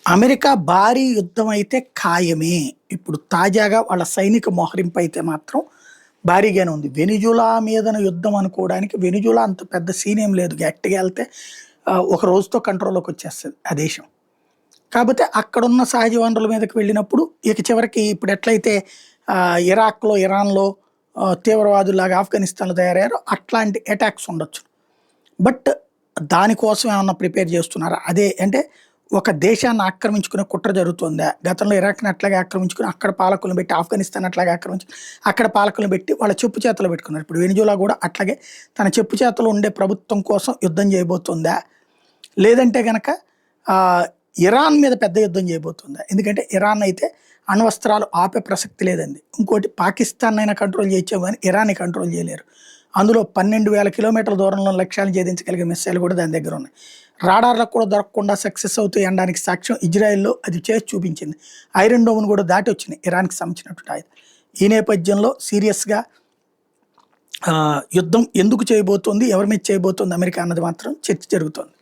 America భారీ యుద్ధం అయితే ఖాయమే. ఇప్పుడు తాజాగా వాళ్ళ సైనిక మోహరింపు అయితే మాత్రం భారీగానే ఉంది. వెనిజులా మీదన యుద్ధం అనుకోవడానికి వెనిజులా అంత పెద్ద సీన్ ఏం లేదు. గట్టిగా ఎళ్తే ఒక రోజుతో కంట్రోల్‌లోకి వచ్చేస్తది ఆ దేశం. కాపోతే అక్కడున్న సహజ వనరుల మీదకి వెళ్ళినప్పుడు ఇక చివరికి ఇప్పుడు ఎట్లయితే ఇరాక్‌లో, ఇరాన్‌లో తీవ్రవాదుల్లాగా ఆఫ్ఘనిస్తాన్‌లో తయారయ్యారో అట్లాంటి అటాక్స్ ఉండొచ్చు. బట్ దానికోసం ఏమన్నా ప్రిపేర్ చేస్తున్నారా? అదే అంటే ఒక దేశాన్ని ఆక్రమించుకునే కుట్ర జరుగుతుందా? గతంలో ఇరాక్‌ని అట్లాగే ఆక్రమించుకొని అక్కడ పాలకులను పెట్టి, ఆఫ్ఘనిస్తాన్ అట్లాగే ఆక్రమించి అక్కడ పాలకులను పెట్టి వాళ్ళ చెప్పు చేతల్లో పెట్టుకున్నారు. ఇప్పుడు వెనిజులా కూడా అట్లాగే తన చెప్పు చేతల్లో ఉండే ప్రభుత్వం కోసం యుద్ధం చేయబోతుందా? లేదంటే గనక ఆహ్, ఇరాన్ మీద పెద్ద యుద్ధం చేయబోతుందా? ఎందుకంటే ఇరాన్ అయితే అణ్వస్త్రాలు ఆపే ప్రసక్తి లేదండి. ఇంకోటి పాకిస్తాన్నయినా కంట్రోల్ చేయొచ్చేమో గానీ ఇరాన్‌ని కంట్రోల్ చేయలేరు. అందులో 12,000 కిలోమీటర్ల దూరంలో లక్ష్యాలను ఛేదించగలిగే మిస్సైల్ కూడా దాని దగ్గరున్నాయి. రాడార్‌లకు కూడా దొరకకుండా సక్సెస్ అవుతాయి అనడానికి సాక్ష్యం ఇజ్రాయెల్‌లో అది చేసి చూపించింది. ఐరన్ డోమ్‌ని కూడా దాటొచ్చినాయి ఇరాన్‌కి సంబంధించినటువంటి ఆయుధాలు. ఈ నేపథ్యంలో సీరియస్‌గా యుద్ధం ఎందుకు చేయబోతోంది? ఎవరి మీద చేయబోతోంది అమెరికా అన్నది మాత్రం చర్చ జరుగుతోంది.